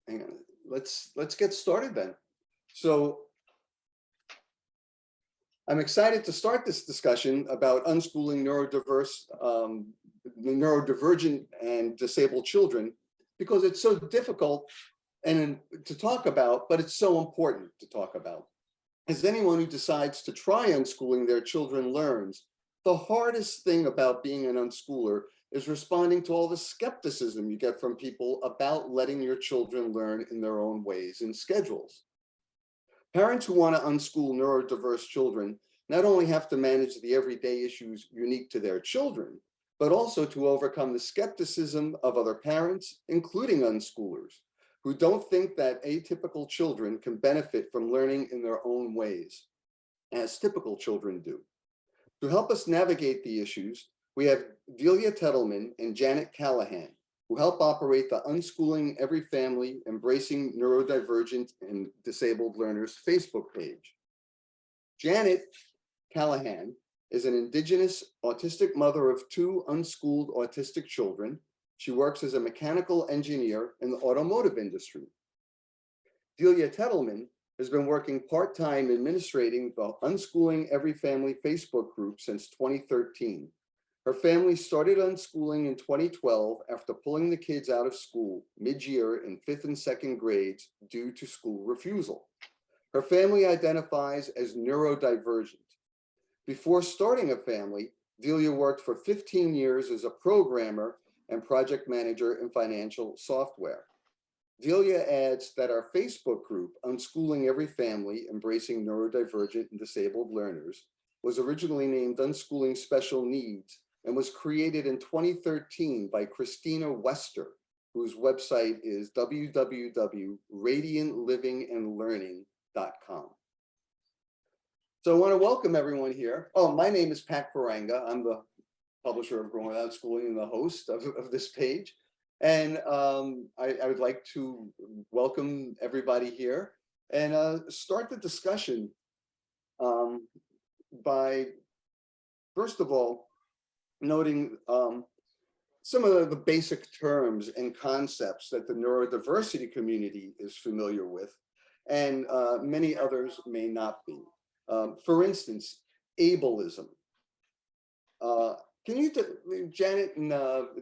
hang on. Let's get started then. So I'm excited to start this discussion about unschooling neurodivergent and disabled children, because it's so difficult and to talk about, but it's so important to talk about. As anyone who decides to try unschooling their children learns, the hardest thing about being an unschooler is responding to all the skepticism you get from people about letting your children learn in their own ways and schedules. Parents who want to unschool neurodiverse children not only have to manage the everyday issues unique to their children, but also to overcome the skepticism of other parents, including unschoolers, who don't think that atypical children can benefit from learning in their own ways, as typical children do. To help us navigate the issues, we have Delia Tettleman and Janet Callahan, who help operate the Unschooling Every Family Embracing Neurodivergent and Disabled Learners Facebook page. Janet Callahan is an Indigenous autistic mother of 2 unschooled autistic children. She works as a mechanical engineer in the automotive industry. Delia Tettleman has been working part-time administrating the Unschooling Every Family Facebook group since 2013. Her family started unschooling in 2012 after pulling the kids out of school mid-year in 5th and 2nd grades due to school refusal. Her family identifies as neurodivergent. Before starting a family, Delia worked for 15 years as a programmer and project manager in financial software. Delia adds that our Facebook group, Unschooling Every Family Embracing Neurodivergent and Disabled Learners, was originally named Unschooling Special Needs and was created in 2013 by Christina Wester, whose website is www.radiantlivingandlearning.com. So I want to welcome everyone here. Oh, my name is Pat Paranga. I'm the publisher of Growing Without Schooling and the host of this page. And I would like to welcome everybody here and start the discussion by, first of all, noting some of the basic terms and concepts that the neurodiversity community is familiar with, and many others may not be. For instance, ableism. Can you, Janet and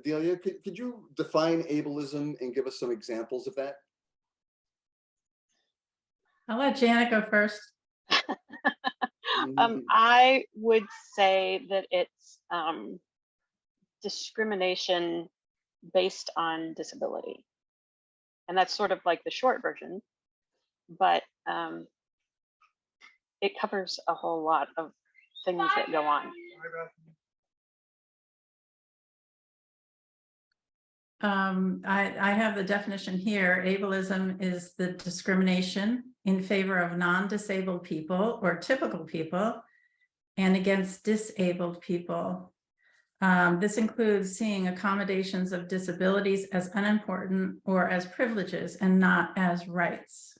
Delia, could you define ableism and give us some examples of that? I'll let Janet go first. I would say that it's discrimination based on disability. And that's sort of like the short version, but it covers a whole lot of things that go on. I have the definition here. Ableism is the discrimination in favor of non-disabled people or typical people and against disabled people. This includes seeing accommodations of disabilities as unimportant or as privileges and not as rights.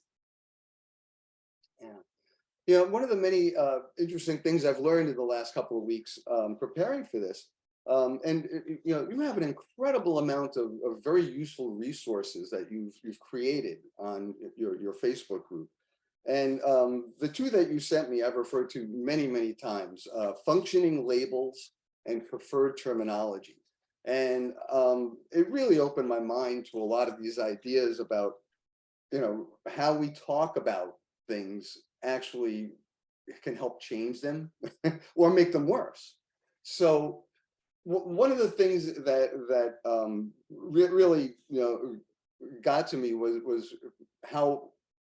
Yeah, one of the many interesting things I've learned in the last couple of weeks preparing for this, and you have an incredible amount of very useful resources that you've created on your Facebook group. And the 2 that you sent me, I've referred to many times, functioning labels and preferred terminology. And it really opened my mind to a lot of these ideas about, how we talk about things actually can help change them or make them worse. So one of the things that really got to me was how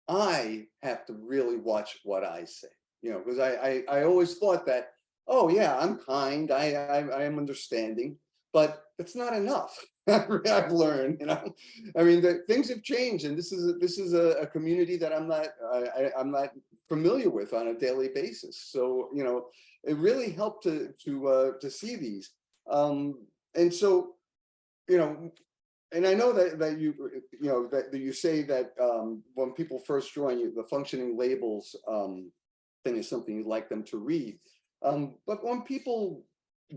I have to really watch what I say, because I always thought that, oh yeah, I'm kind, I am understanding, but it's not enough. I've learned, I mean, things have changed, and this is a community that I'm not familiar with on a daily basis. So it really helped to see these, and so and I know that you say that when people first join you, the functioning labels thing is something you'd like them to read, but when people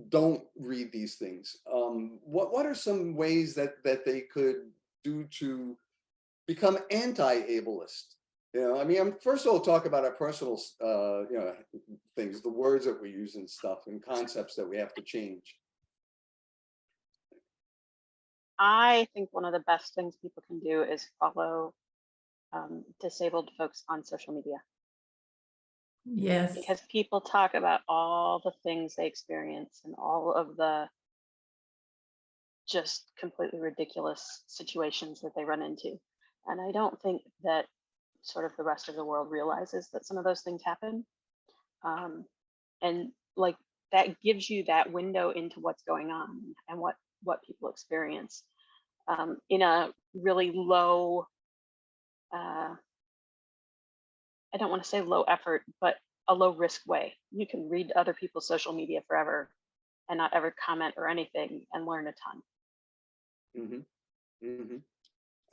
don't read these things, what are some ways that they could do to become anti-ableist. You know, I mean, I'm first of all talk about our personal, you know, things, the words that we use and stuff, and concepts that we have to change. I think one of the best things people can do is follow disabled folks on social media, Yes. because people talk about all the things they experience and all of the just completely ridiculous situations that they run into. And I don't think that sort of the rest of the world realizes that some of those things happen. And like that gives you that window into what's going on and what people experience in a really low, I don't want to say low effort, but a low risk way. You can read other people's social media forever and not ever comment or anything and learn a ton. Mm-hmm. Mm-hmm.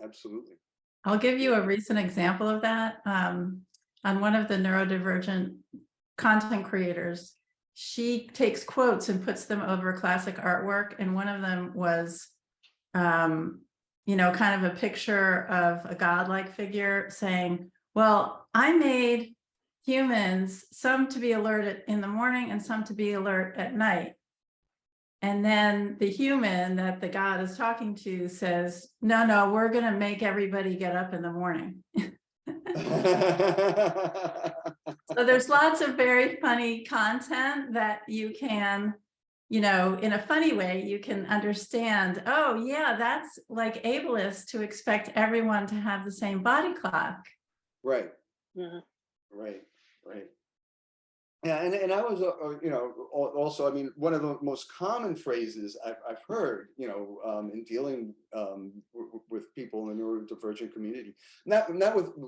Absolutely. I'll give you a recent example of that. On one of the neurodivergent content creators, she takes quotes and puts them over classic artwork. And one of them was, you know, kind of a picture of a godlike figure saying, well, I made humans, some to be alert in the morning and some to be alert at night. And then the human that the God is talking to says, no, we're going to make everybody get up in the morning. So there's lots of very funny content that you can, you know, in a funny way, you can understand, oh yeah, that's like ableist to expect everyone to have the same body clock. Right. Mhm. Right. Right. Yeah, and I was, you know, also, I mean, one of the most common phrases I've heard, you know, in dealing with people in the neurodivergent community, not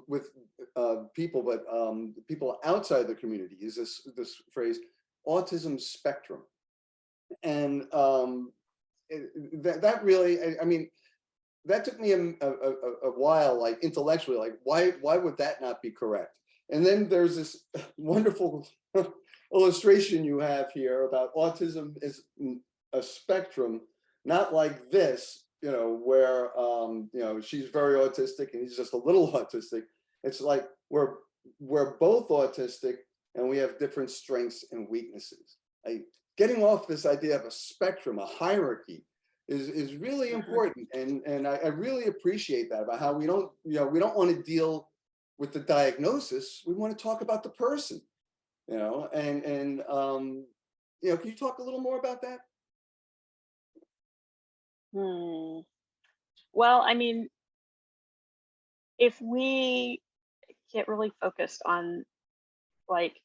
with people, but people outside the community, is this phrase, autism spectrum, and that really, I mean, that took me a while, like intellectually, like why would that not be correct? And then there's this wonderful illustration you have here about autism is a spectrum, not like this, you know, where you know, she's very autistic and he's just a little autistic. It's like we're both autistic and we have different strengths and weaknesses. Like getting off this idea of a spectrum, a hierarchy, is really important, and I really appreciate that about how we don't, you know, we don't want to deal with the diagnosis. We want to talk about the person, you know, and you know, can you talk a little more about that? Well, I mean, if we get really focused on like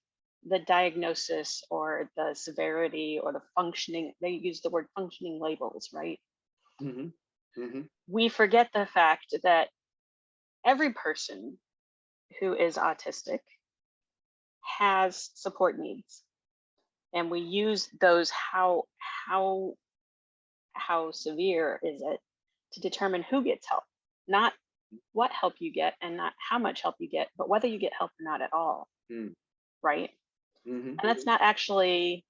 the diagnosis or the severity or the functioning, they use the word functioning labels, right? Mm-hmm. Mm-hmm. We forget the fact that every person who is autistic has support needs, and we use those how severe is it to determine who gets help, not what help you get and not how much help you get, but whether you get help or not at all. Right? Mm-hmm. And that's not actually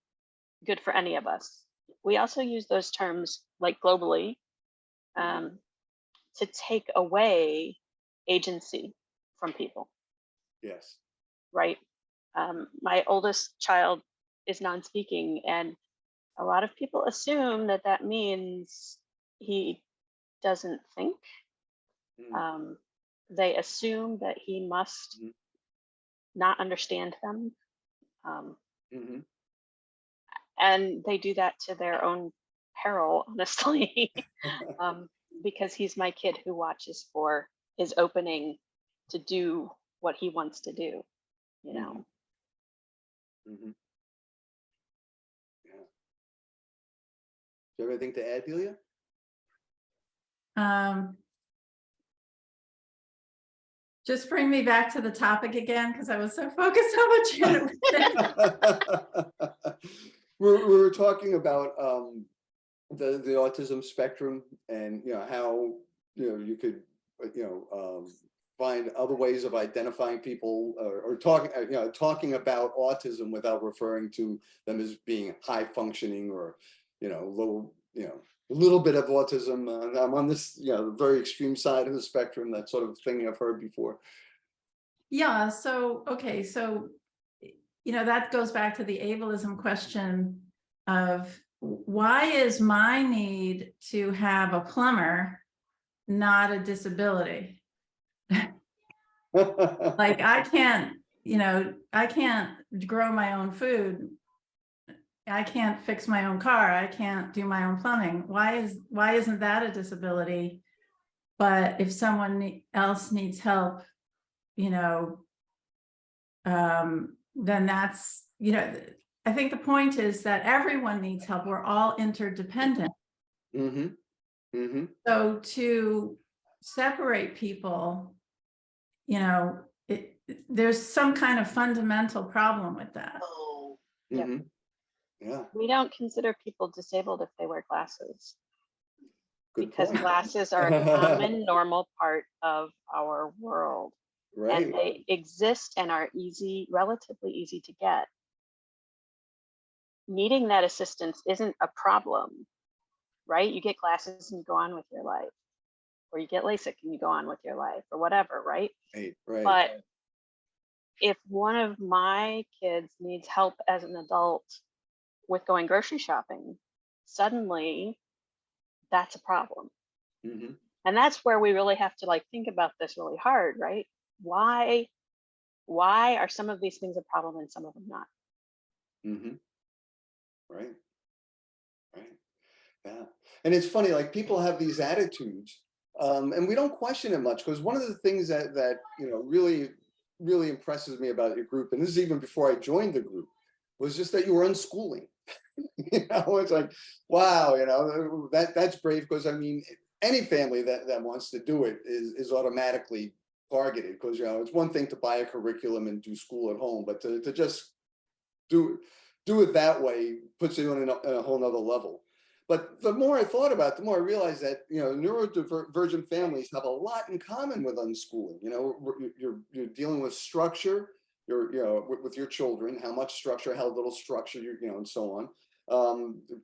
good for any of us. We also use those terms like globally to take away agency from people. Yes. Right? My oldest child is non-speaking, and a lot of people assume that that means he doesn't think. They assume that he must not understand them. And they do that to their own peril, honestly, because he's my kid who watches for his opening to do what he wants to do, you know. Yeah. Do you have anything to add, Delia? Just bring me back to the topic again, because I was so focused on what you had. We were talking about the autism spectrum, and you know how, you know, you could, you know, find other ways of identifying people, or talking, you know, talking about autism without referring to them as being high functioning or, you know, low you know, a little bit of autism. I'm on this, you know, very extreme side of the spectrum, that sort of thing I've heard before. Yeah, so, okay, so, you know, that goes back to the ableism question of why is my need to have a plumber not a disability? Like, I can't, you know, I can't grow my own food. I can't fix my own car. I can't do my own plumbing. Why isn't that a disability? But if someone else needs help, you know, then that's, you know, I think the point is that everyone needs help. We're all interdependent. Mm-hmm. Mm-hmm. So to separate people, you know, there's some kind of fundamental problem with that. Yep. Mm-hmm. Yeah. We don't consider people disabled if they wear glasses, Good because point. glasses are a common, normal part of our world. Right. And they exist and are relatively easy to get. Needing that assistance isn't a problem, right? You get glasses and you go on with your life, or you get LASIK and you go on with your life, or whatever, right? Right. But if one of my kids needs help as an adult with going grocery shopping, suddenly that's a problem. Mm-hmm. And that's where we really have to like think about this really hard, right? Why are some of these things a problem and some of them not? Mm-hmm. Right. Right. Yeah. And it's funny, like people have these attitudes, and we don't question it much, because one of the things that you know really impresses me about your group, and this is even before I joined the group, was just that you were unschooling. You know, it's like, wow, you know, that's brave, because I mean, any family that wants to do it is automatically targeted, because you know it's one thing to buy a curriculum and do school at home, but to just do it that way puts you on a whole nother level. But the more I thought about it, the more I realized that, you know, neurodivergent families have a lot in common with unschooling. You know, you're dealing with structure, you know, with your children, how much structure, how little structure, you know, and so on,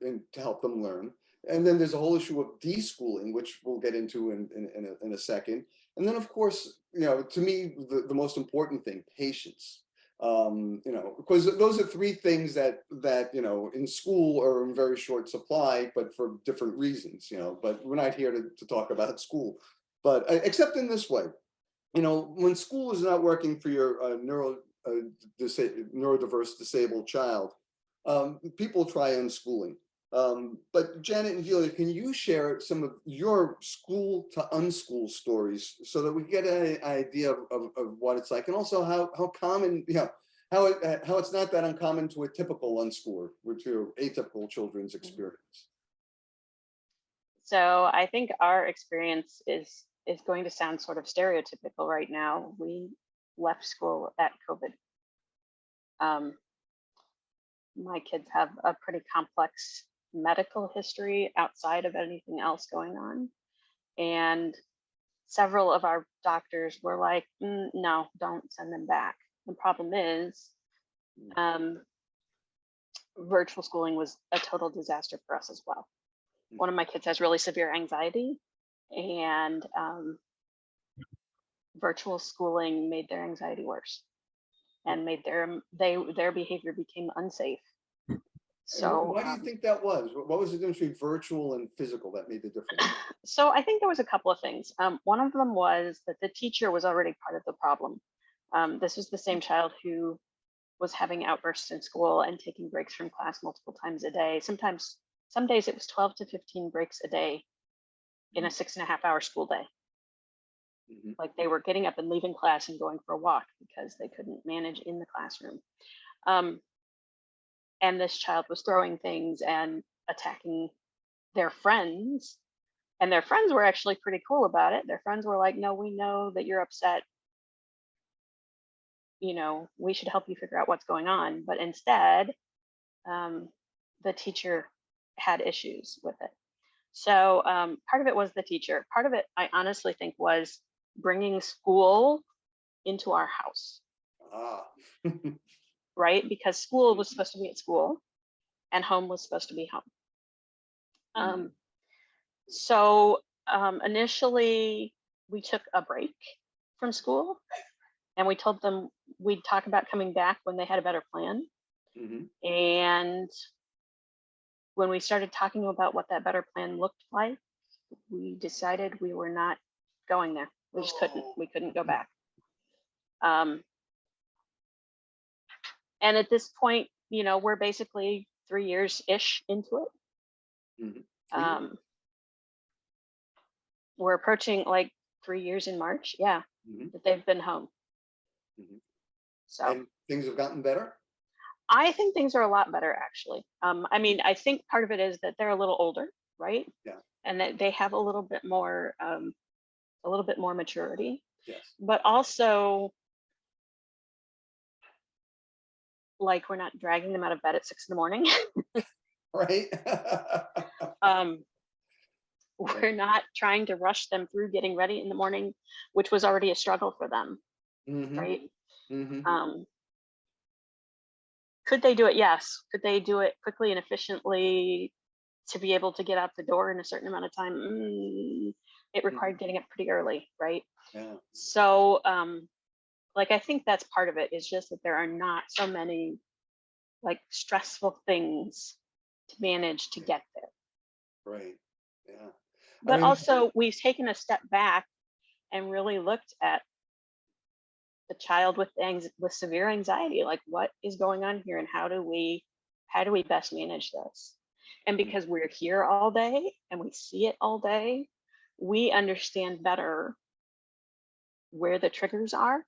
and to help them learn. And then there's a whole issue of deschooling, which we'll get into in a second. And then, of course, you know, to me, the most important thing, patience. You know, because those are three things that you know in school are in very short supply, but for different reasons, you know. But we're not here to talk about school, but except in this way, you know, when school is not working for your neurodiverse disabled child, people try unschooling. But Janet and Julia, can you share some of your school to unschool stories so that we get an idea of what it's like, and also how common, you know, how it's not that uncommon to a typical unschooler, which are atypical children's experience. So I think our experience is going to sound sort of stereotypical right now. We left school at COVID. My kids have a pretty complex medical history outside of anything else going on. And several of our doctors were like, no, don't send them back. The problem is virtual schooling was a total disaster for us as well. One of my kids has really severe anxiety, and virtual schooling made their anxiety worse and made their behavior became unsafe. So why do you think that was? What was the difference between virtual and physical that made the difference? So I think there was a couple of things. One of them was that the teacher was already part of the problem. This was the same child who was having outbursts in school and taking breaks from class multiple times a day. Sometimes, some days it was 12 to 15 breaks a day in a 6.5-hour school day. Mm-hmm. Like they were getting up and leaving class and going for a walk because they couldn't manage in the classroom. And this child was throwing things and attacking their friends. And their friends were actually pretty cool about it. Their friends were like, no, we know that you're upset. You know, we should help you figure out what's going on. But instead, the teacher had issues with it. So part of it was the teacher. Part of it, I honestly think, was bringing school into our house. Right? Because school was supposed to be at school and home was supposed to be home. So initially we took a break from school and we told them we'd talk about coming back when they had a better plan. And when we started talking about what that better plan looked like, we decided we were not going there. We just couldn't go back. And at this point, you know, we're basically 3 years-ish into it. We're approaching like 3 years in March. Yeah, that they've been home. So And things have gotten better? I think things are a lot better, actually. I mean, I think part of it is that they're a little older, right? Yeah. And that they have a little bit more maturity. Yes. But also, like, we're not dragging them out of bed at 6 a.m. Right. We're not trying to rush them through getting ready in the morning, which was already a struggle for them, right? Could they do it? Yes. Could they do it quickly and efficiently to be able to get out the door in a certain amount of time? It required getting up pretty early, right? Yeah. So, like, I think that's part of it, is just that there are not so many like stressful things to manage to get there. Right. Yeah. But also, we've taken a step back and really looked at the child with severe anxiety, like what is going on here and how do we best manage this? And because we're here all day and we see it all day, we understand better where the triggers are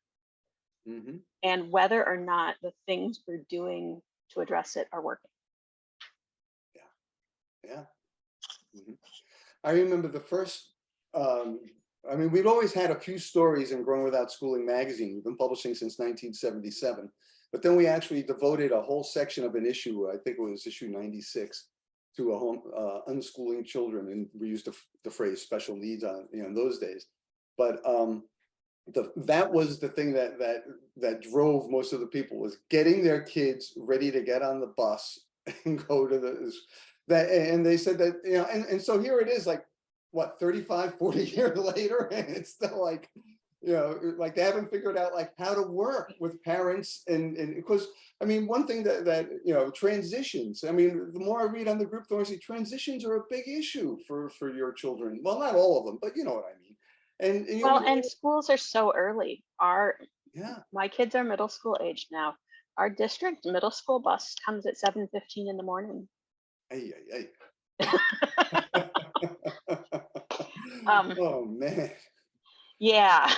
and whether or not the things we're doing to address it are working. Yeah. I remember the first, I mean, we've always had a few stories in Grown Without Schooling magazine. We've been publishing since 1977, but then we actually devoted a whole section of an issue, I think it was issue 96, to a home unschooling children, and we used the phrase special needs on, you know, in those days. But that was the thing that drove most of the people, was getting their kids ready to get on the bus and go to and they said that, you know, and so here it is, like, what, 35, 40 years later, and it's still like, you know, like they haven't figured out like how to work with parents. And because, I mean, one thing that you know, transitions, I mean, the more I read on the group, the more I see transitions are a big issue for your children. Well, not all of them, but you know what I mean. And well, and schools are so early. My kids are middle school age now. Our district middle school bus comes at 7:15 in the morning. Oh man. Yeah.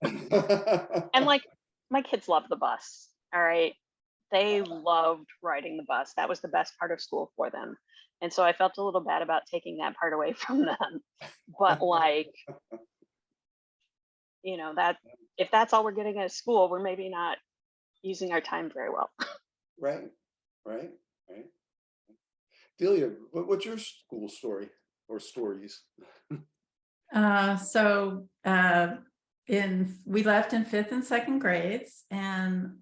And like, my kids love the bus. All right. They loved riding the bus. That was the best part of school for them. And so I felt a little bad about taking that part away from them. But like, you know, that if that's all we're getting at school, we're maybe not using our time very well. Right. Delia, what's your school story or stories? We left in 5th and 2nd grades, and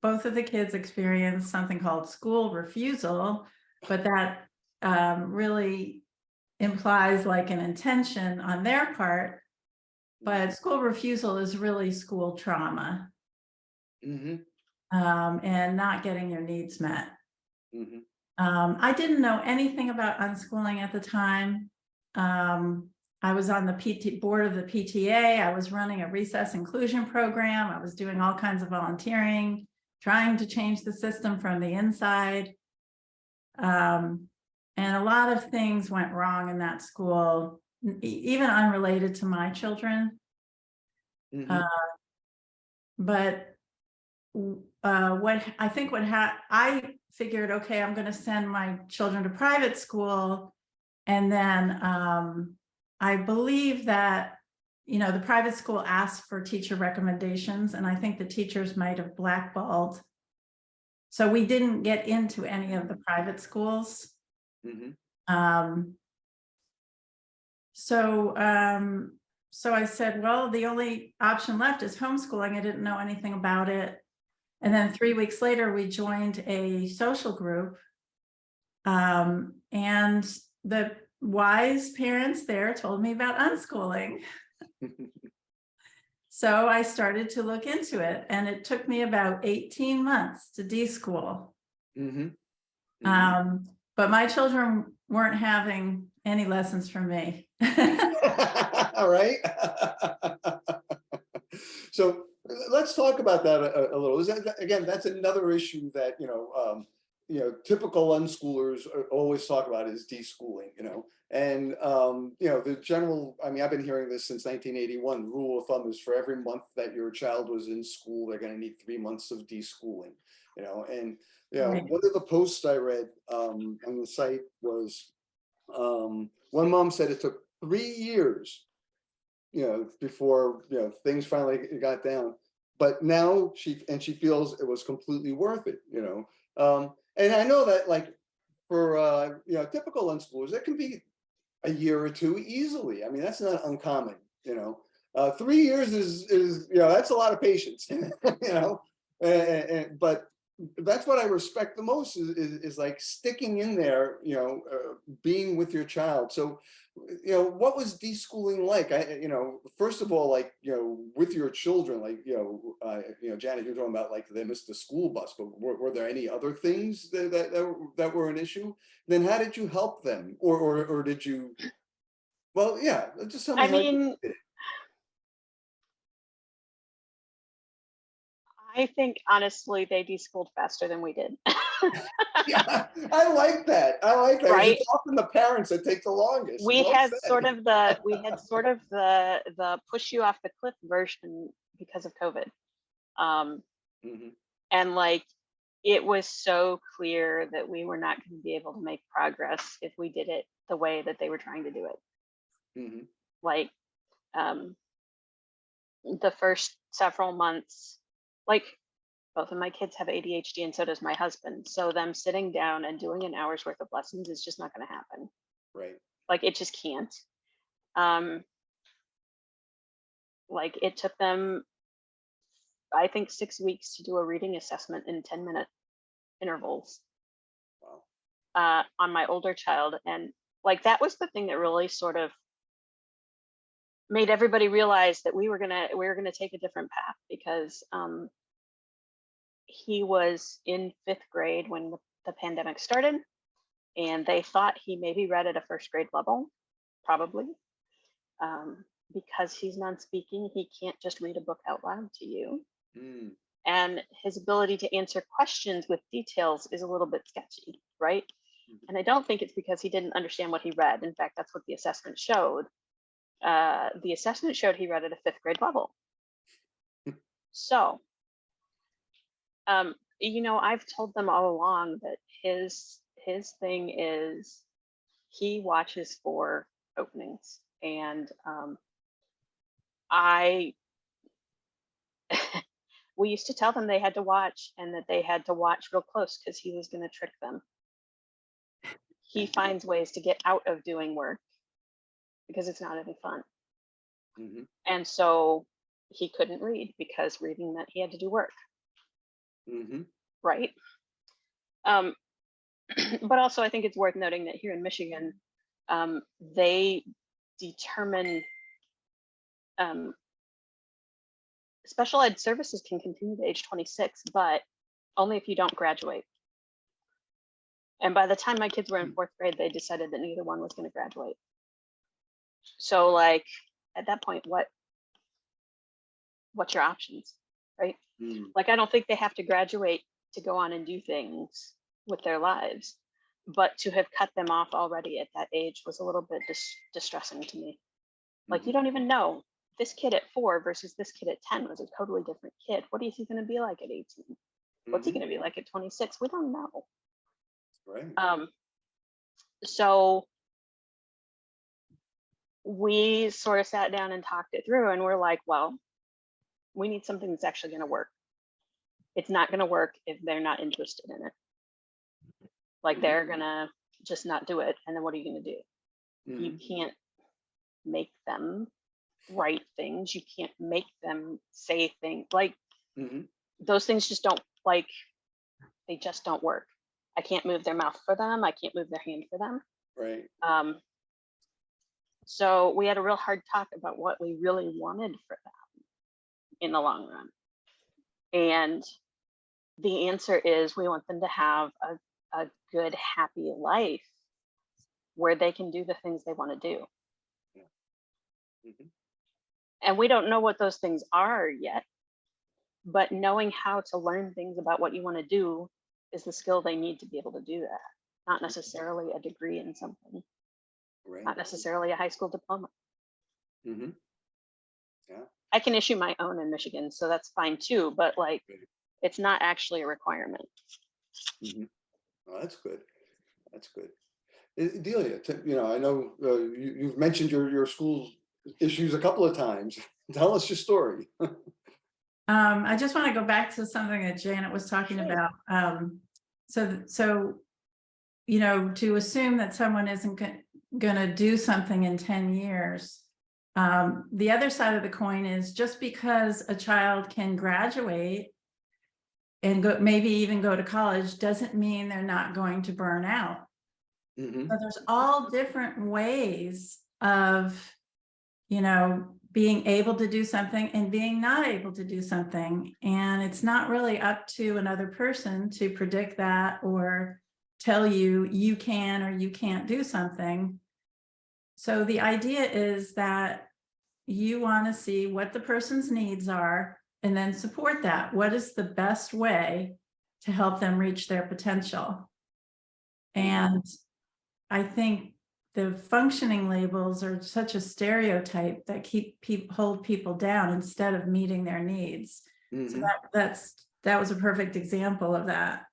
both of the kids experienced something called school refusal, but that really implies like an intention on their part. But school refusal is really school trauma, and not getting your needs met. I didn't know anything about unschooling at the time. I was on the board of the PTA. I was running a recess inclusion program. I was doing all kinds of volunteering, trying to change the system from the inside. And a lot of things went wrong in that school, even unrelated to my children. But I figured, okay, I'm going to send my children to private school. And then I believe that, you know, the private school asked for teacher recommendations, and I think the teachers might have blackballed. So we didn't get into any of the private schools. So I said, well, the only option left is homeschooling. I didn't know anything about it. And then 3 weeks later, we joined a social group And the wise parents there told me about unschooling. So I started to look into it, and it took me about 18 months to deschool. But my children weren't having any lessons from me. All right. So let's talk about that a little. Is that, again, that's another issue that, typical unschoolers always talk about is deschooling, and, the general, I mean, I've been hearing this since 1981, rule of thumb is for every month that your child was in school, they're going to need 3 months of deschooling, and, Right. one of the posts I read on the site was, one mom said it took 3 years, before, things finally got down, but now she feels it was completely worth it, and I know that, like, for, typical unschoolers, it can be a year or two easily. I mean, that's not uncommon, 3 years is, that's a lot of patience, but that's what I respect the most is like sticking in there, being with your child. So, what was deschooling like? First of all, like, with your children, like, Janet, you're talking about like they missed the school bus, but were there any other things that were an issue? Then how did you help them, or did you? Well, yeah, just tell me I how you mean, did it. I think honestly, they deschooled faster than we did. Yeah, I like that. I like that. 'Cause Right? it's often the parents that take the longest. We Well had said. sort of the push you off the cliff version because of COVID. Mhm, And like, it was so clear that we were not going to be able to make progress if we did it the way that they were trying to do it. mhm, Like, um, the first several months, like, both of my kids have ADHD and so does my husband. So them sitting down and doing an hour's worth of lessons is just not going to happen. right. Like, it just can't. Um, like, it took them, I think, 6 weeks to do a reading assessment in 10-minute intervals Wow. on my older child. And like, that was the thing that really sort of made everybody realize that we were gonna take a different path, because he was in 5th grade when the pandemic started, and they thought he maybe read at a 1st grade level, probably. Because he's non-speaking, he can't just read a book out loud to you. Mm, And his ability to answer questions with details is a little bit sketchy, right? mhm, And I don't think it's because he didn't understand what he read. In fact, that's what the assessment showed. The assessment showed he read at a 5th grade level. So, I've told them all along that his thing is he watches for openings, and I we used to tell them they had to watch, and that they had to watch real close because he was going to trick them. He finds ways to get out of doing work because it's not any fun. mhm, And so he couldn't read because reading meant he had to do work, mhm, right? Um, but also, I think it's worth noting that here in Michigan, they determine special ed services can continue to age 26, but only if you don't graduate. And by the time my kids were in 4th grade, they decided that neither one was going to graduate. So, like, at that point, what's your options, right? mm, Like, I don't think they have to graduate to go on and do things with their lives, but to have cut them off already at that age was a little bit distressing to me. Like, you mhm, don't even know. This kid at 4 versus this kid at 10 was a totally different kid. What is he going to be like at 18? What's he mhm, going to be like at 26? We don't know. right. So we sort of sat down and talked it through, and we're like, well, we need something that's actually going to work. It's not going to work if they're not interested in it. Like, Mhm, they're going to just not do it. And then what are you going to do? You mhm, can't make them write things. You can't make them say things. Like, mhm, those things just don't, like, they just don't work. I can't move their mouth for them. I can't move their hand for them. Right. So we had a real hard talk about what we really wanted for them in the long run. And the answer is we want them to have a good, happy life where they can do the things they want to do. Yeah. Mm-hmm. And we don't know what those things are yet, but knowing how to learn things about what you want to do is the skill they need to be able to do that. Not necessarily a degree in something, Right. not necessarily a high school diploma. Mm-hmm. Yeah. I can issue my own in Michigan, so that's fine too, but like, it's not actually a requirement. Mm-hmm. Well, that's good. That's good. Delia, I know you've mentioned your school's issues a couple of times. Tell us your story. I just want to go back to something that Janet was talking Sure. about. So, to assume that someone isn't going to do something in 10 years. The other side of the coin is just because a child can graduate and maybe even go to college doesn't mean they're not going to burn out. Mm-hmm. So there's all different ways of, being able to do something and being not able to do something. And it's not really up to another person to predict that or tell you you can or you can't do something. So the idea is that you want to see what the person's needs are and then support that. What is the best way to help them reach their potential? And I think the functioning labels are such a stereotype that hold people down instead of meeting their needs. Mm-hmm. So that was a perfect example of that.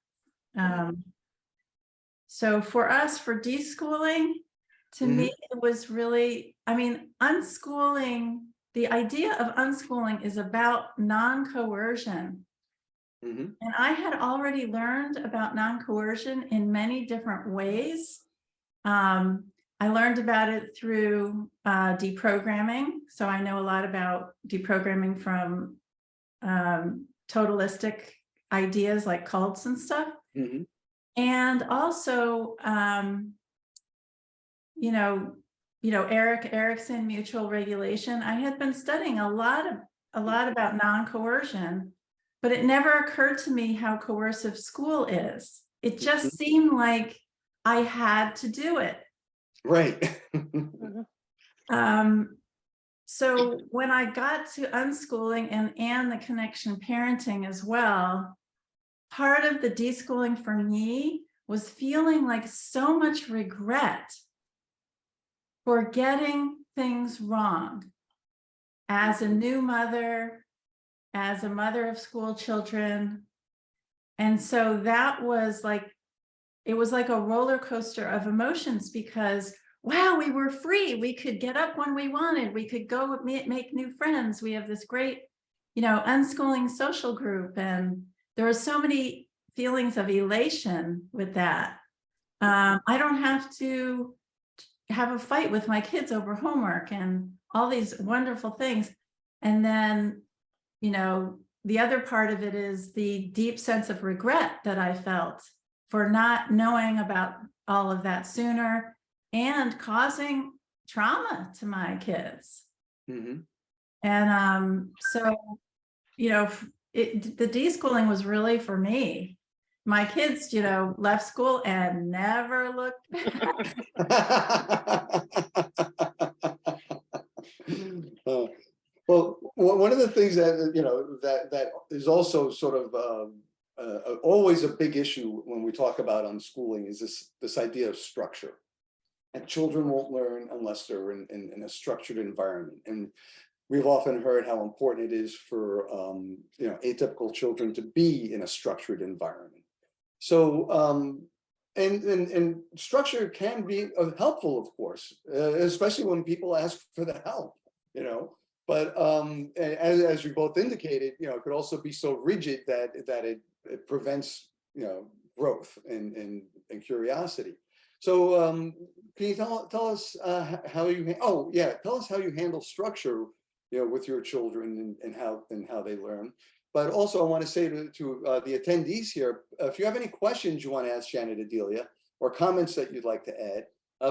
So for us, for deschooling, to me, it was really, unschooling, the idea of unschooling is about non-coercion. Mm-hmm. And I had already learned about non-coercion in many different ways. I learned about it through deprogramming. So I know a lot about deprogramming from totalistic ideas like cults and stuff. Mm-hmm. And also, Erik Erikson, mutual regulation. I had been studying a lot about non-coercion, but it never occurred to me how coercive school is. It just seemed like I had to do it. Right. So when I got to unschooling and the connection parenting as well, part of the deschooling for me was feeling like so much regret for getting things wrong as a new mother, as a mother of school children. And so that was like, it was like a roller coaster of emotions because, wow, we were free. We could get up when we wanted. We could go make new friends. We have this great, unschooling social group. And there were so many feelings of elation with that. I don't have to have a fight with my kids over homework and all these wonderful things. And then, the other part of it is the deep sense of regret that I felt for not knowing about all of that sooner and causing trauma to my kids. Mm-hmm. And so, the deschooling was really for me. My kids, left school and never looked back. Well, one of the things that that is also sort of always a big issue when we talk about unschooling is this idea of structure, and children won't learn unless they're in a structured environment. And we've often heard how important it is for atypical children to be in a structured environment. So and structure can be helpful, of course, especially when people ask for the help, But as you both indicated, it could also be so rigid that it prevents growth and curiosity. So can you tell us how you tell us how you handle structure with your children and how they learn. But also I want to say to the attendees here, if you have any questions you want to ask Janet or Delia, or comments that you'd like to add,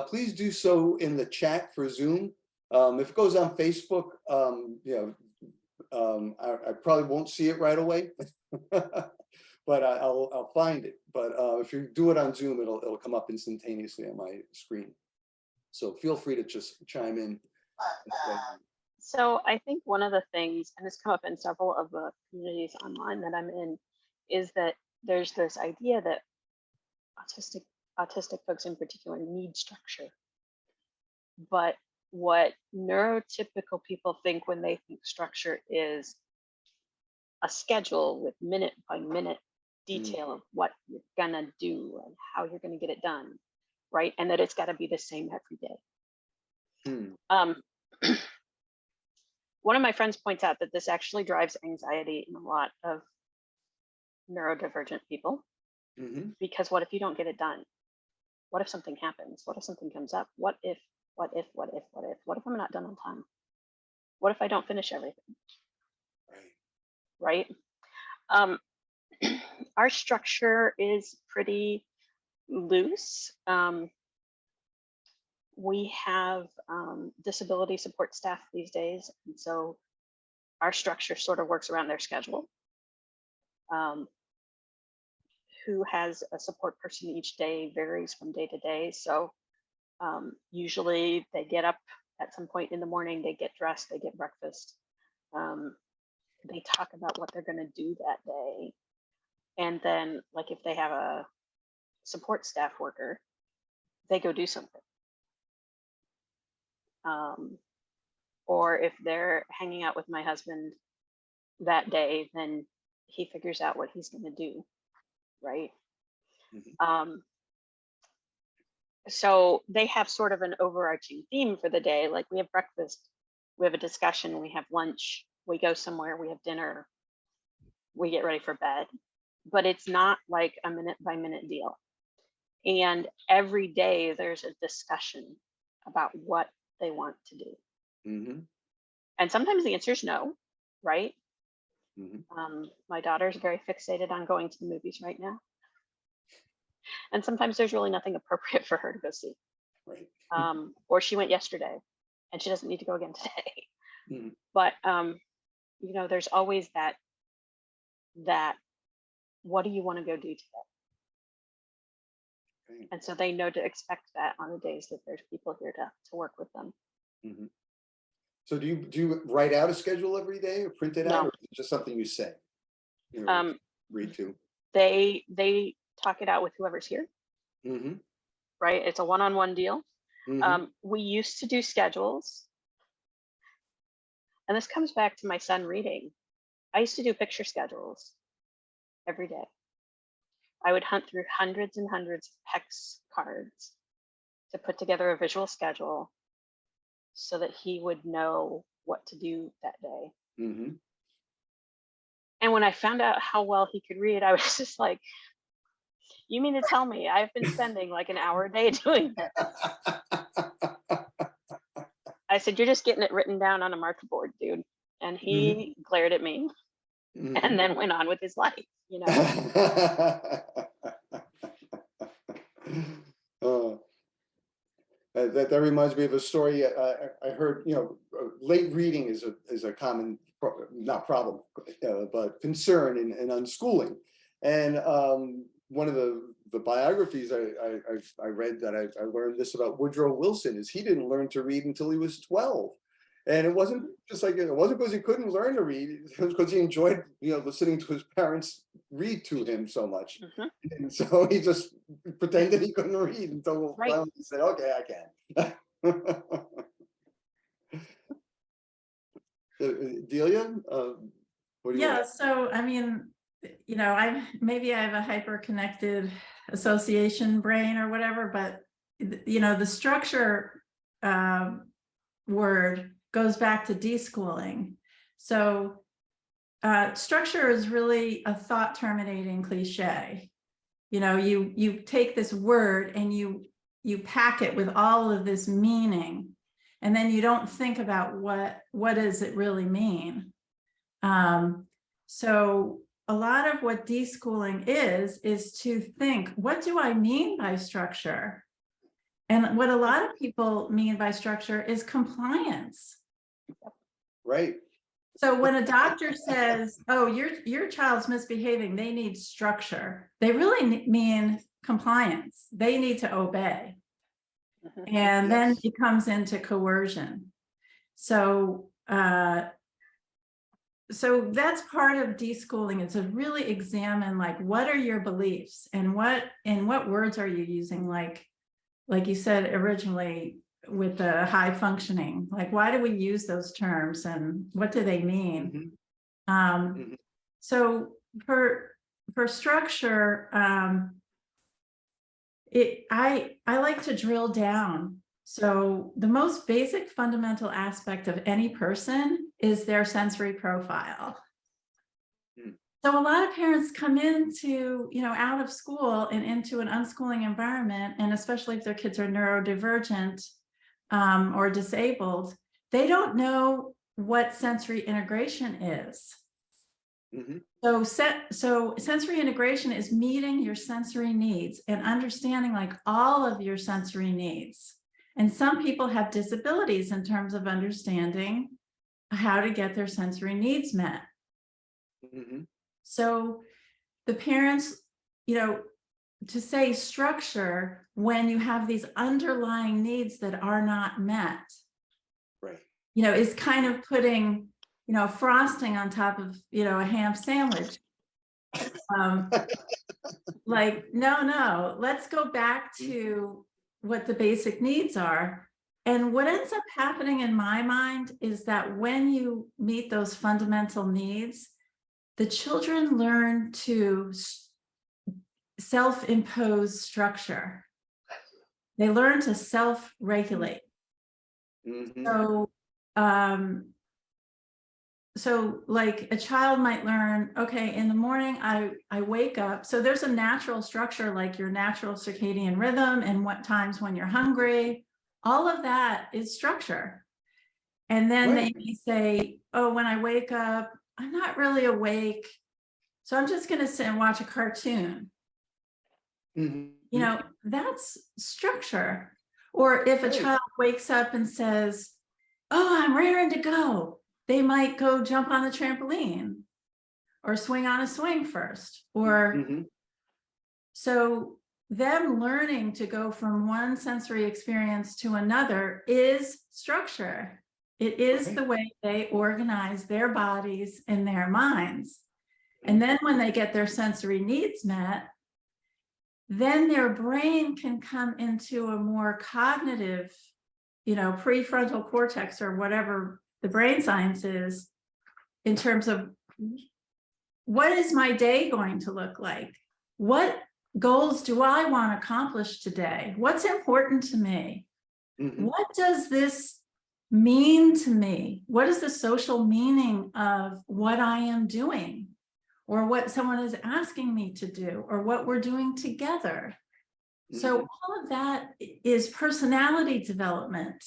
please do so in the chat for Zoom. If it goes on Facebook, you know, I probably won't see it right away, but I'll find it. But if you do it on Zoom, it'll come up instantaneously on my screen. So feel free to just chime in. So I think one of the things, and it's come up in several of the communities online that I'm in, is that there's this idea that autistic folks in particular need structure. But what neurotypical people think when they think structure is a schedule with minute by minute detail of what you're gonna do and how you're gonna get it done, right? And that it's got to be the same every day. One of my friends points out that this actually drives anxiety in a lot of neurodivergent people, because what if you don't get it done? What if something happens? What if something comes up? What if I'm not done on time? What if I don't finish everything? Right? Our structure is pretty loose. We have disability support staff these days, and so our structure sort of works around their schedule. Who has a support person each day varies from day to day. So usually they get up at some point in the morning, they get dressed, they get breakfast. They talk about what they're going to do that day. And then, like, if they have a support staff worker, they go do something. Or if they're hanging out with my husband that day, then he figures out what he's going to do, right? So they have sort of an overarching theme for the day. Like, we have breakfast, we have a discussion, we have lunch, we go somewhere, we have dinner, we get ready for bed. But it's not like a minute by minute deal. And every day there's a discussion about what they want to do. And sometimes the answer is no, right? My daughter's very fixated on going to the movies right now. And sometimes there's really nothing appropriate for her to go see. Right. Or she went yesterday and she doesn't need to go again today. But, you know, there's always that, what do you want to go do today? Okay. And so they know to expect that on the days that there's people here to work with them. So do you write out a schedule every day or print it out, or is it just something you say? You know, read to? They talk it out with whoever's here. Right? It's a one-on-one deal. We used to do schedules. And this comes back to my son reading. I used to do picture schedules every day. I would hunt through hundreds and hundreds of PEX cards to put together a visual schedule so that he would know what to do that day. And when I found out how well he could read, I was just like, you mean to tell me I've been spending like an hour a day doing this? I said, you're just getting it written down on a marker board, dude. And he glared at me and then went on with his life, you know. That reminds me of a story I heard. You know, late reading is a common not problem, but concern in unschooling. And one of the biographies I read that I learned this about Woodrow Wilson is he didn't learn to read until he was 12. And it wasn't just like, it wasn't because he couldn't learn to read, it was because he enjoyed, you know, listening to his parents read to him so much. And so he just pretended he couldn't read until finally he said, okay, I can. Delia, what do you want? So I mean, you know, maybe I have a hyper-connected association brain or whatever, but you know, the structure word goes back to deschooling. So structure is really a thought terminating cliche. You know, you take this word and you pack it with all of this meaning, and then you don't think about what does it really mean. So a lot of what deschooling is to think, what do I mean by structure? And what a lot of people mean by structure is compliance. Right. So when a doctor says, oh, your child's misbehaving, they need structure, they really mean compliance. They need to obey. And then Yes. it comes into coercion. So so that's part of deschooling, is to really examine, like, what are your beliefs and what words are you using, like you said originally with the high functioning, like, why do we use those terms and what do they mean? So for structure, I like to drill down. So the most basic fundamental aspect of any person is their sensory profile. So a lot of parents come into, out of school and into an unschooling environment, and especially if their kids are neurodivergent or disabled, they don't know what sensory integration is. So sensory integration is meeting your sensory needs and understanding, like, all of your sensory needs. And some people have disabilities in terms of understanding how to get their sensory needs met. So the parents, to say structure when you have these underlying needs that are not met, Right. Is kind of putting, frosting on top of, a ham sandwich. Like, no, let's go back to what the basic needs are. And what ends up happening in my mind is that when you meet those fundamental needs, the children learn to self-impose structure. They learn to self-regulate. So like a child might learn, okay, in the morning, I wake up. So there's a natural structure, like your natural circadian rhythm and what times when you're hungry, all of that is structure. And then they may say, oh, when I wake up, I'm not really awake, so I'm just going to sit and watch a cartoon. That's structure. Or if a child wakes up and says, oh, I'm raring to go, they might go jump on the trampoline or swing on a swing first. Or so them learning to go from one sensory experience to another is structure. It is the way they organize their bodies and their minds. And then when they get their sensory needs met, then their brain can come into a more cognitive, prefrontal cortex, or whatever the brain science is, in terms of, what is my day going to look like? What goals do I want to accomplish today? What's important to me? What does this mean to me? What is the social meaning of what I am doing, or what someone is asking me to do, or what we're doing together? So all of that is personality development.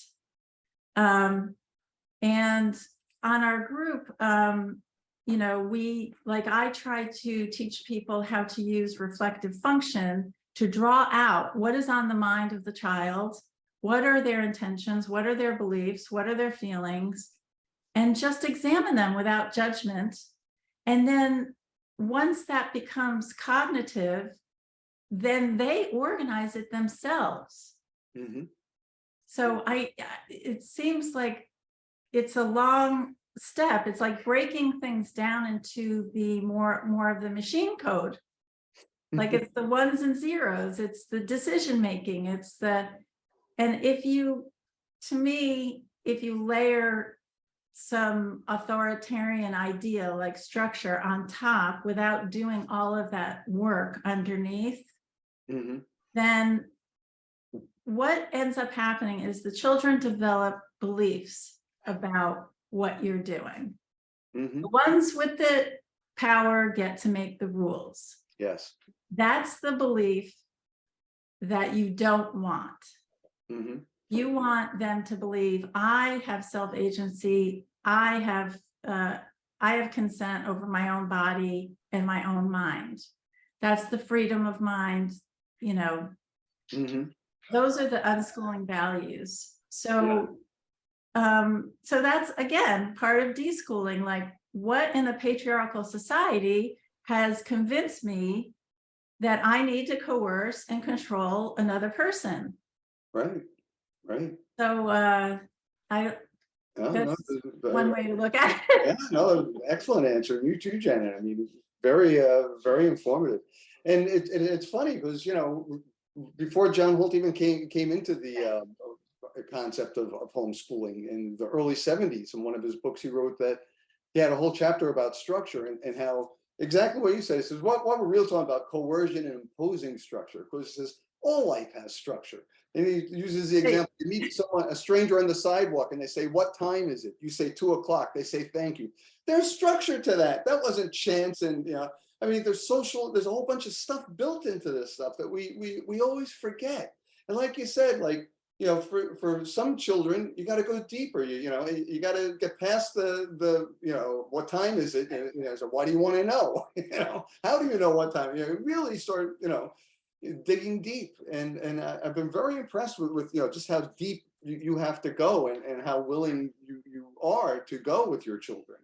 And on our group, I try to teach people how to use reflective function to draw out what is on the mind of the child, what are their intentions, what are their beliefs, what are their feelings, and just examine them without judgment. And then once that becomes cognitive, then they organize it themselves. So it seems like it's a long step. It's like breaking things down into the more of the machine code. Like, it's the ones and zeros, it's the decision making, and if you layer some authoritarian idea like structure on top without doing all of that work underneath, then what ends up happening is the children develop beliefs about what you're doing. The ones with the power get to make the rules. Yes. That's the belief that you don't want. You want them to believe, I have self-agency, I have I have consent over my own body and my own mind. That's the freedom of mind, you know, Mhm. those are the unschooling values. Yeah. So that's again part of deschooling. Like, what in a patriarchal society has convinced me that I need to coerce and control another person? Right. Right. So I No, no, that's one way to look at yeah, it. no, excellent answer. You too, Janet. I mean, very informative. And it's funny because, you know, before John Holt even came into the concept of homeschooling in the early 70s, in one of his books, he wrote that he had a whole chapter about structure and how exactly what you say. He says, what we're really talking about coercion and imposing structure, because he says all life has structure. And he uses the example, you meet someone, a stranger on the sidewalk, and they say, what time is it? You say 2 o'clock, they say, thank you. There's structure to that. That wasn't chance. And, you know, I mean, there's a whole bunch of stuff built into this stuff that we always forget. And like you said, like, you know, for some children, you got to go deeper. You know, you got to get past the you know, what time is it? You know, so why do you want to know? You know, how do you know what time? You know, really start, you know, digging deep. And I've been very impressed with you know, just how deep you have to go and how willing you are to go with your children,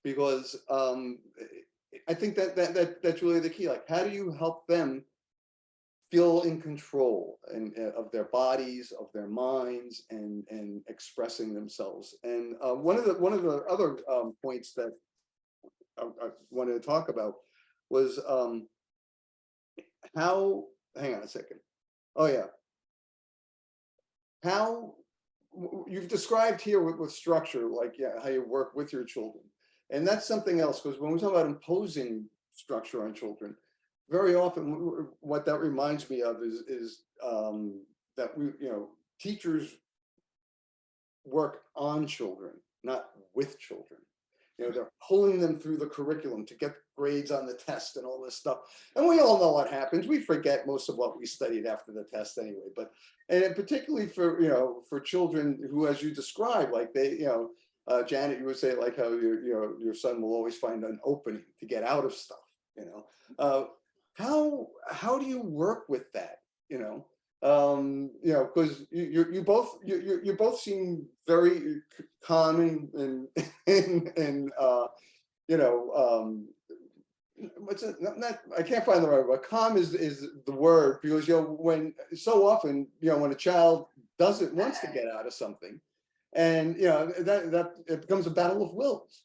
because I think that's really the key. Like, how do you help them feel in control of their bodies, of their minds, and expressing themselves? And one of the other points that I wanted to talk about was how. Hang on a second. Oh yeah, how you've described here with structure, like, yeah, how you work with your children, and that's something else. Because when we talk about imposing structure on children, very often what that reminds me of is that you know, teachers work on children, not with children. You know, they're pulling them through the curriculum to get grades on the test and all this stuff. And we all know what happens. We forget most of what we studied after the test anyway. But, and particularly for, you know, for children who, as you described, like they, you know, Janet, you would say like how your son will always find an opening to get out of stuff, you know. How do you work with that, you know? You know, because you both seem very calm and you know, what's it? Not I can't find the right word. Calm is the word, because you know, when so often, you know, when a child wants to get out of something, and you know, that it becomes a battle of wills.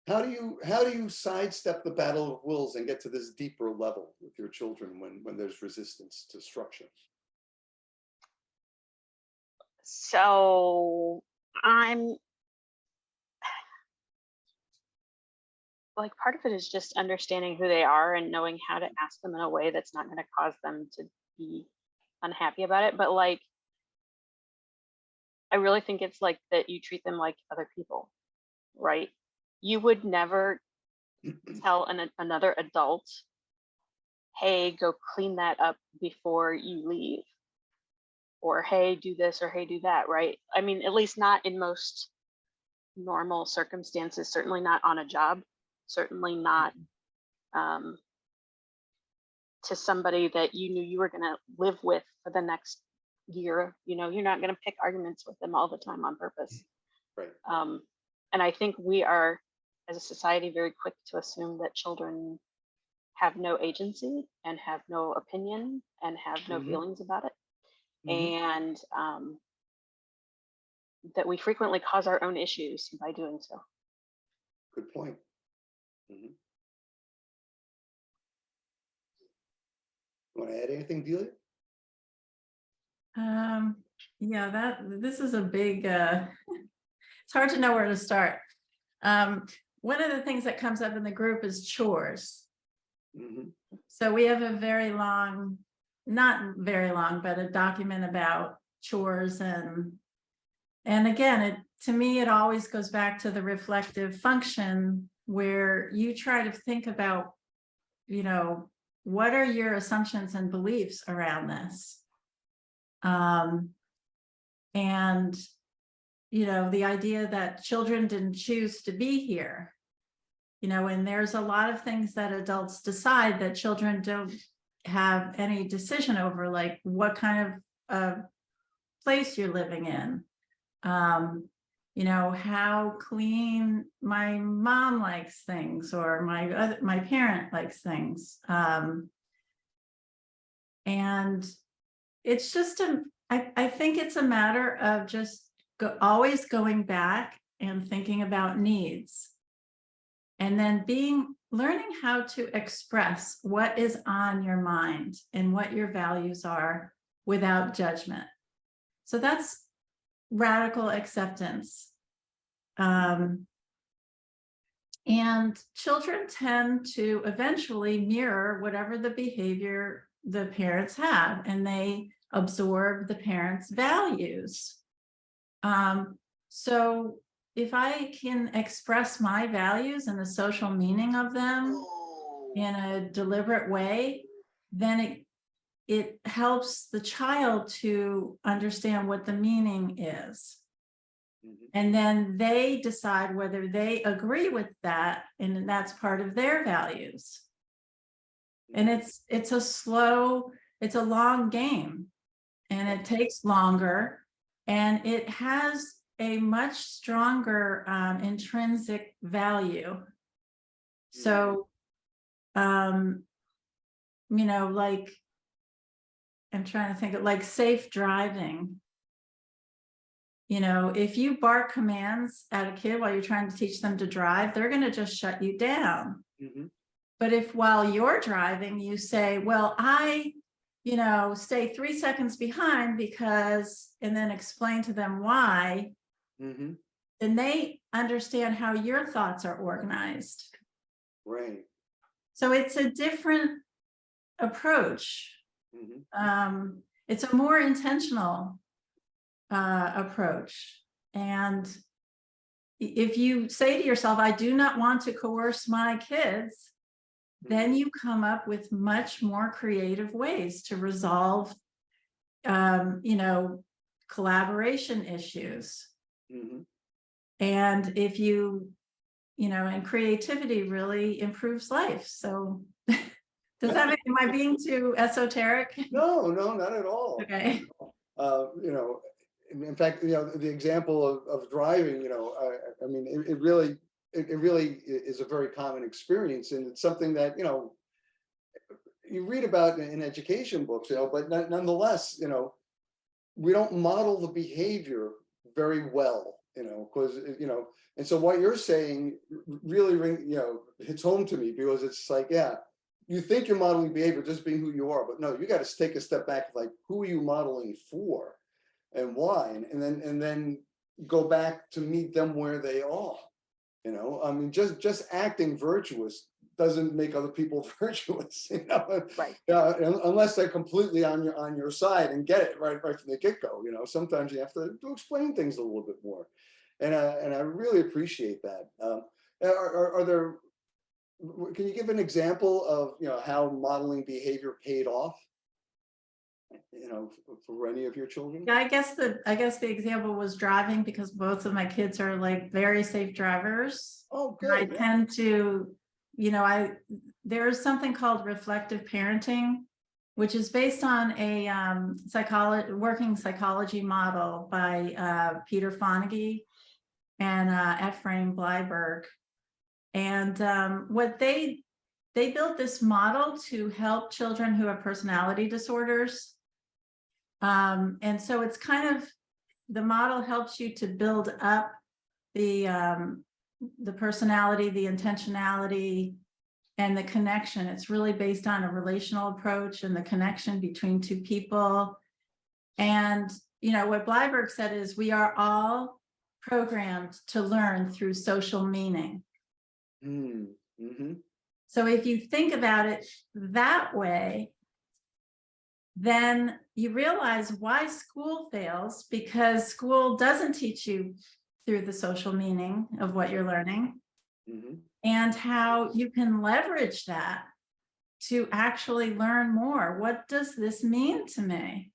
How do you sidestep the battle of wills and get to this deeper level with your children when there's resistance to structure? So I'm like, part of it is just understanding who they are and knowing how to ask them in a way that's not going to cause them to be unhappy about it. But like, I really think it's like that you treat them like other people, right? You would never tell another adult, hey, go clean that up before you leave, or hey, do this, or hey, do that, right? I mean, at least not in most normal circumstances, certainly not on a job, certainly not to somebody that you knew you were going to live with for the next year. You know, you're not going to pick arguments with them all the time on purpose. Right. And I think we are, as a society, very quick to assume that children have no agency and have no opinion and have no feelings about it. And that we frequently cause our own issues by doing so. Good point. You want to add anything, Delia? Yeah, this is a big it's hard to know where to start. One of the things that comes up in the group is chores. So we have a very long, not very long, but a document about chores, and again, to me, it always goes back to the reflective function, where you try to think about, you know, what are your assumptions and beliefs around this? And, you know, the idea that children didn't choose to be here, And there's a lot of things that adults decide that children don't have any decision over, like what kind of place you're living in. How clean my mom likes things, or my parent likes things. And it's just I think it's a matter of just always going back and thinking about needs, and then learning how to express what is on your mind and what your values are without judgment. So that's radical acceptance. And children tend to eventually mirror whatever the behavior the parents have, and they absorb the parents' values. So if I can express my values and the social meaning of them in a deliberate way, then it helps the child to understand what the meaning is. And then they decide whether they agree with that, and that's part of their values. And it's a long game, and it takes longer, and it has a much stronger intrinsic value. So, like, I'm trying to think of, like, safe driving. If you bark commands at a kid while you're trying to teach them to drive, they're going to just shut you down. But if while you're driving, you say, well, I stay 3 seconds behind because, and then explain to them why, then they understand how your thoughts are organized. Right. So it's a different approach. It's a more intentional approach. And if you say to yourself, I do not want to coerce my kids, then you come up with much more creative ways to resolve, collaboration issues. And if and creativity really improves life. So does that make, am I being too esoteric? No, not at all. Okay. In fact, the example of driving, I mean, it really is a very common experience, and it's something that you read about in education books, but nonetheless, we don't model the behavior very well, because and so what you're saying really hits home to me, because it's like, yeah, you think you're modeling behavior just being who you are, but no, you got to take a step back, like, who are you modeling for? And why, and then go back to meet them where they are. I mean, just acting virtuous doesn't make other people virtuous. Right. Unless they're completely on your side and get it right from the get-go. Sometimes you have to explain things a little bit more, and I really appreciate that. Are there? Can you give an example of how modeling behavior paid off? For any of your children? Yeah, I guess the example was driving, because both of my kids are like very safe drivers. Oh, good. I tend to, there's something called reflective parenting, which is based on a working psychology model by Peter Fonagy and Ephraim Bleiberg. And what they built this model to help children who have personality disorders. And so it's kind of, the model helps you to build up the personality, the intentionality, and the connection. It's really based on a relational approach and the connection between two people. And, what Bleiberg said is, we are all programmed to learn through social meaning. So if you think about it that way, then you realize why school fails, because school doesn't teach you through the social meaning of what you're learning, and how you can leverage that to actually learn more. What does this mean to me?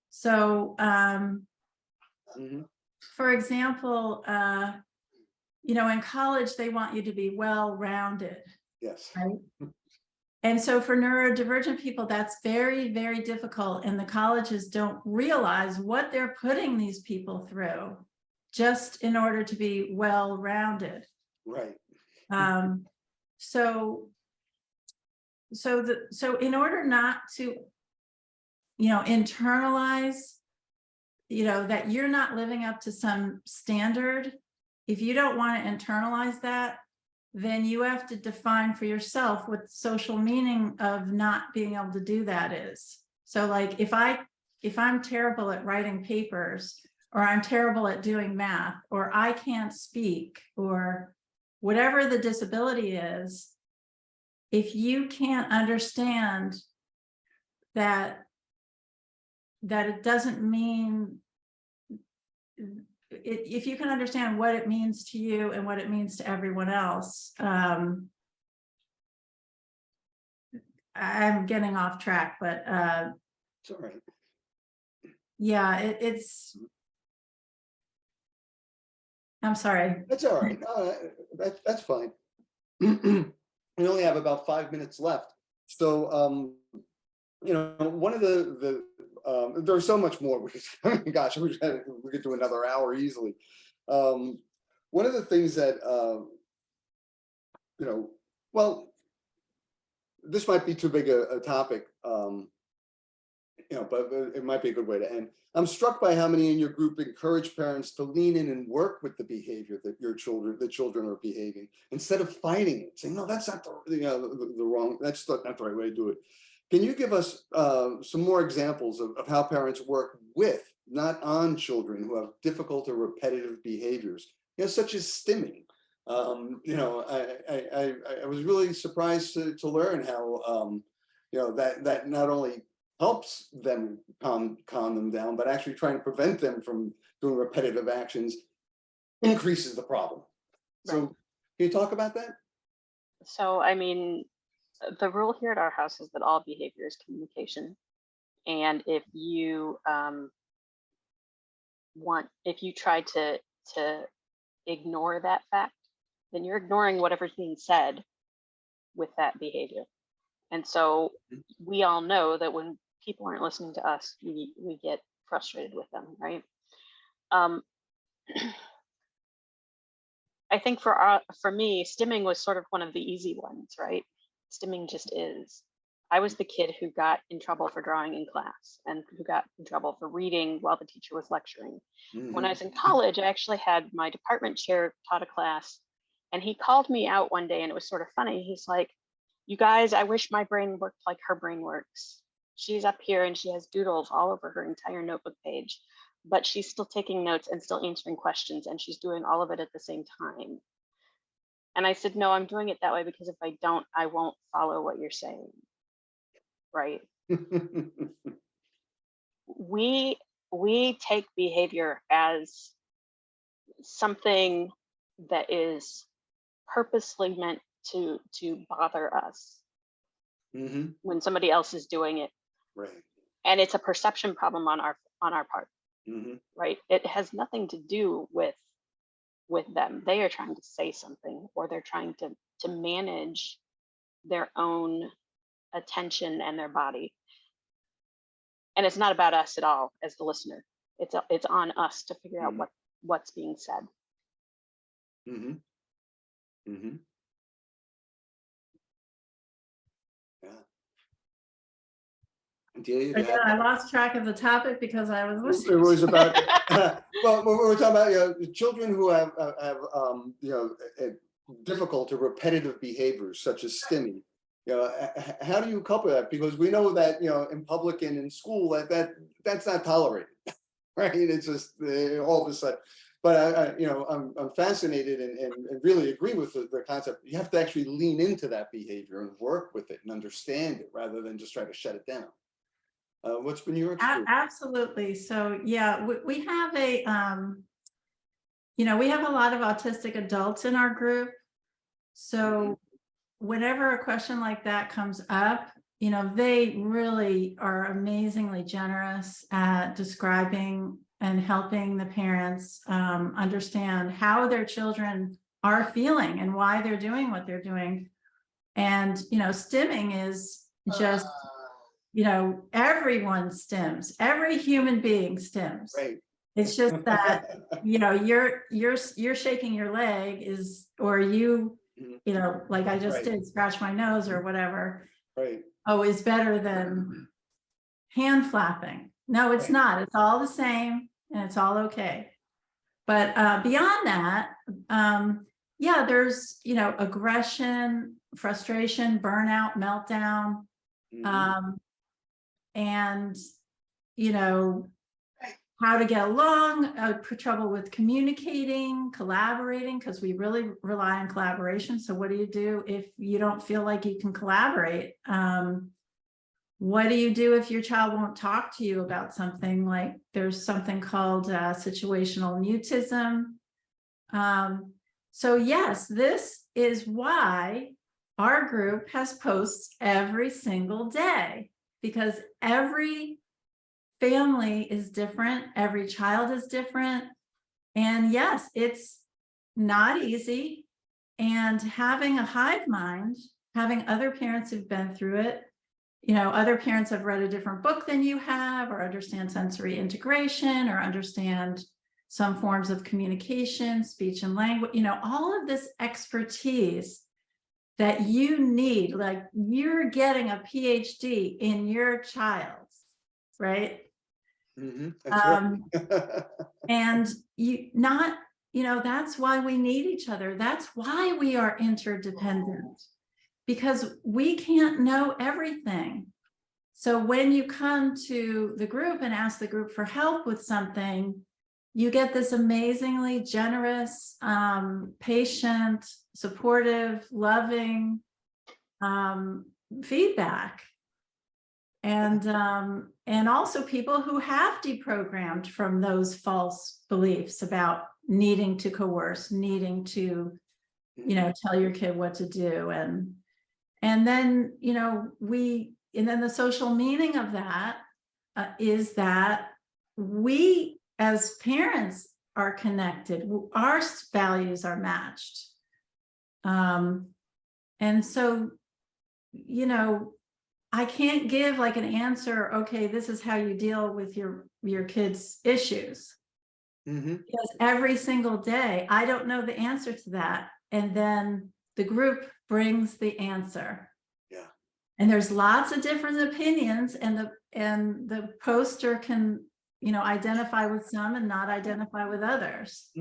So, for example, you know, in college, they want you to be well-rounded, Yes. right? And so for neurodivergent people, that's very, very difficult. And the colleges don't realize what they're putting these people through just in order to be well-rounded. Right. So in order not to, you know, internalize, you know, that you're not living up to some standard, if you don't want to internalize that, then you have to define for yourself what the social meaning of not being able to do that is. So like if I'm terrible at writing papers, or I'm terrible at doing math, or I can't speak, or whatever the disability is, if you can't understand that it doesn't mean, if you can understand what it means to you and what it means to everyone else, I'm getting off track, but It's all right. yeah, I'm sorry. That's all right. No, that's fine. We only have about 5 minutes left. So, you know, one of there's so much more. Gosh, we could do another hour easily. One of the things that, you know, well, this might be too big a topic, you know, but it might be a good way to end. I'm struck by how many in your group encourage parents to lean in and work with the behavior that the children are behaving, instead of fighting it, saying, no, that's not the wrong, that's not the right way to do it. Can you give us some more examples of how parents work with, not on, children who have difficult or repetitive behaviors, you know, such as stimming? You know, I was really surprised to learn how, you know, that not only helps them calm them down, but actually trying to prevent them from doing repetitive actions increases the problem. So Right. can you talk about that? So, I mean, the rule here at our house is that all behavior is communication. And if you if you try to ignore that fact, then you're ignoring whatever's being said with that behavior. And so we all know that when people aren't listening to us, we get frustrated with them, right? I think for me, stimming was sort of one of the easy ones, right? Stimming just is. I was the kid who got in trouble for drawing in class and who got in trouble for reading while the teacher was lecturing. When I was in college, I actually had my department chair taught a class, and he called me out one day, and it was sort of funny. He's like, you guys, I wish my brain worked like her brain works. She's up here and she has doodles all over her entire notebook page, but she's still taking notes and still answering questions, and she's doing all of it at the same time. And I said, no, I'm doing it that way because if I don't, I won't follow what you're saying. Right? We take behavior as something that is purposely meant to bother us when somebody else is doing it. Right. And it's a perception problem on our part. Right? It has nothing to do with them. They are trying to say something, or they're trying to manage their own attention and their body. And it's not about us at all as the listener. It's on us to figure out what's being said. Delia, Again, I lost track of the topic because I was listening. It was about well, we're talking about, you know, children who have you know, difficult or repetitive behaviors such as stimming. You know, how do you cope with that? Because we know that, you know, in public and in school that's not tolerated, right? It's just all of a sudden. But you know, I'm fascinated and really agree with the concept. You have to actually lean into that behavior and work with it and understand it rather than just try to shut it down. What's been your experience? Absolutely. So yeah, we have a, you know, we have a lot of autistic adults in our group. So whenever a question like that comes up, you know, they really are amazingly generous at describing and helping the parents understand how their children are feeling and why they're doing what they're doing. And, stimming is just, everyone stims, every human being stims. Right. It's just that, you're shaking your leg or you, like I just Right. did, scratch my nose or whatever. Right. Oh, is better than hand flapping. No, it's Right. not. It's all the same and it's all okay. But beyond that, yeah, there's, aggression, frustration, burnout, meltdown, Mhm. and, how to get along, trouble with communicating, collaborating, because we really rely on collaboration. So what do you do if you don't feel like you can collaborate? What do you do if your child won't talk to you about something? Like there's something called situational mutism. So yes, this is why our group has posts every single day, because every family is different, every child is different. And yes, it's not easy. And having a hive mind, having other parents who've been through it, other parents have read a different book than you have, or understand sensory integration, or understand some forms of communication, speech and language, all of this expertise that you need, like you're getting a PhD in your child, right? That's right. And that's why we need each other. That's why we are interdependent, because we can't know everything. So when you come to the group and ask the group for help with something, you get this amazingly generous, patient, supportive, loving feedback. And also people who have deprogrammed from those false beliefs about needing to coerce, needing to, tell your kid what to do. And then, and then the social meaning of that is that we as parents are connected, our values are matched. And so, I can't give like an answer, okay, this is how you deal with your kids' issues. Because every single day, I don't know the answer to that. And then the group brings the answer. Yeah. And there's lots of different opinions, and the poster can, identify with some and not identify with others.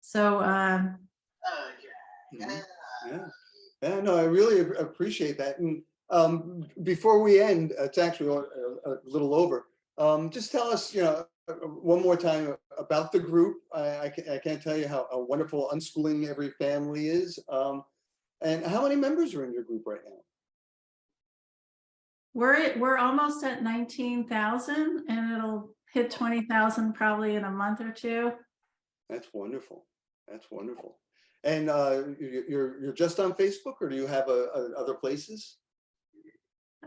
So yeah, no, I really appreciate that. And before we end, it's actually a little over. Just tell us, one more time about the group. I can't tell you how wonderful Unschooling Every Family is. And how many members are in your group right now? We're almost at 19,000, and it'll hit 20,000 probably in a month or two. That's wonderful. That's wonderful. And you're just on Facebook, or do you have other places?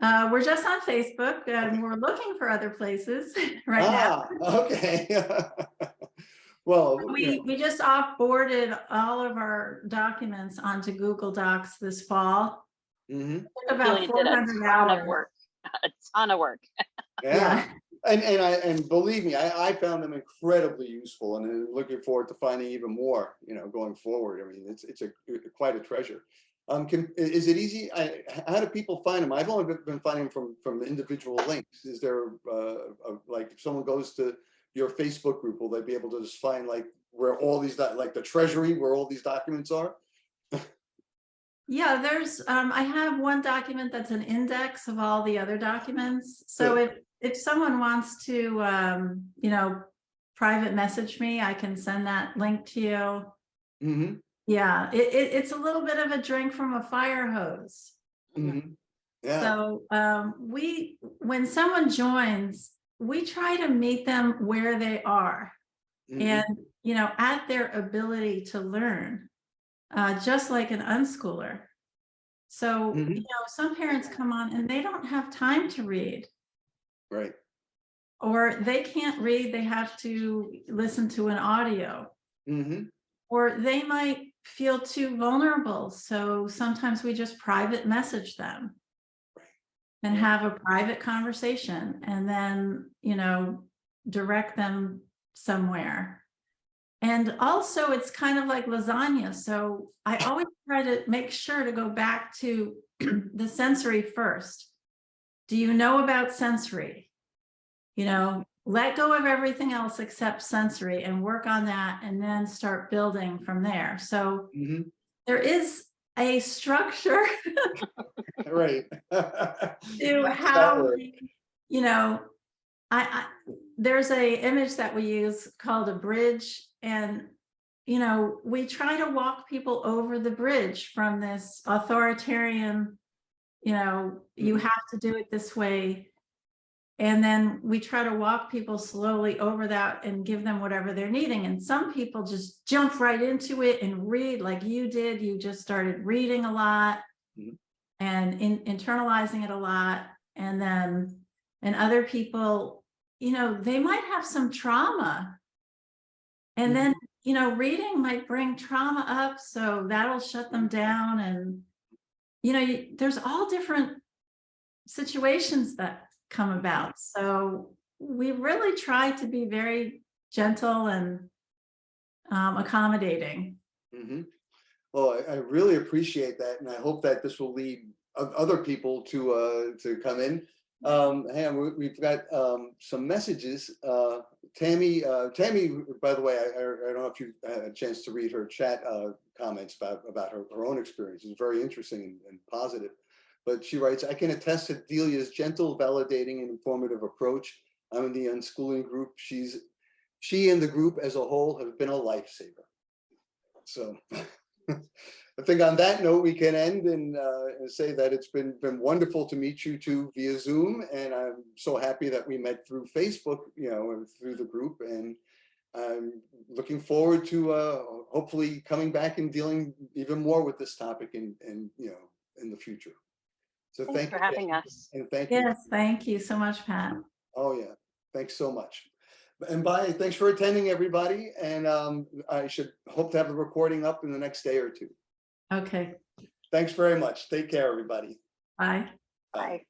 We're just on Facebook, and we're looking for other places right now. Okay. Well, we just offboarded all of our documents onto Google Docs this fall. It took about 400 hours. A ton of work. Yeah. And believe me, I found them incredibly useful, and I'm looking forward to finding even more, going forward. I mean, it's quite a treasure. Is it easy? How do people find them? I've only been finding them from individual links. Is there like if someone goes to your Facebook group, will they be able to just find like where all these, like the treasury, where all these documents are? Yeah, there's I have one document that's an index of all the other documents. So if someone wants to private message me, I can send that link to you. Yeah, it's a little bit of a drink from a fire hose. Yeah. So when someone joins, we try to meet them where they are, and at their ability to learn. Just like an unschooler. So, some parents come on and they don't have time to read. Right. Or they can't read, they have to listen to an audio. Or they might feel too vulnerable. So sometimes we just private message them and have a private conversation, and then, you know, direct them somewhere. And also it's kind of like lasagna. So I always try to make sure to go back to the sensory first. Do you know about sensory? You know, let go of everything else except sensory and work on that, and then start building from there. So there is a structure Right. to how, you know, there's a image that we use called a bridge, and you know, we try to walk people over the bridge from this authoritarian, you know, you have to do it this way. And then we try to walk people slowly over that and give them whatever they're needing. And some people just jump right into it and read like you did. You just started reading a lot and internalizing it a lot. And then, and other people, you know, they might have some trauma. And then, you know, reading might bring trauma up. So that'll shut them down. And, you know, there's all different situations that come about. So we really try to be very gentle and accommodating. Well, I really appreciate that, and I hope that this will lead other people to come in. Hey, we've got some messages. Tammy, by the way, I don't know if you had a chance to read her chat comments about her own experience. It's very interesting and positive. But she writes, I can attest to Delia's gentle, validating, and informative approach. I'm in the unschooling group. She and the group as a whole have been a lifesaver. So I think on that note, we can end and say that it's been wonderful to meet you two via Zoom. And I'm so happy that we met through Facebook, you know, and through the group. And I'm looking forward to hopefully coming back and dealing even more with this topic and you know, in the future. So Thanks for having us. And thank you. Yes, thank you so much, Pat. Oh yeah, thanks so much. And bye. Thanks for attending, everybody. And I should hope to have the recording up in the next day or two. Okay. Thanks very much. Take care, everybody. Bye. Bye.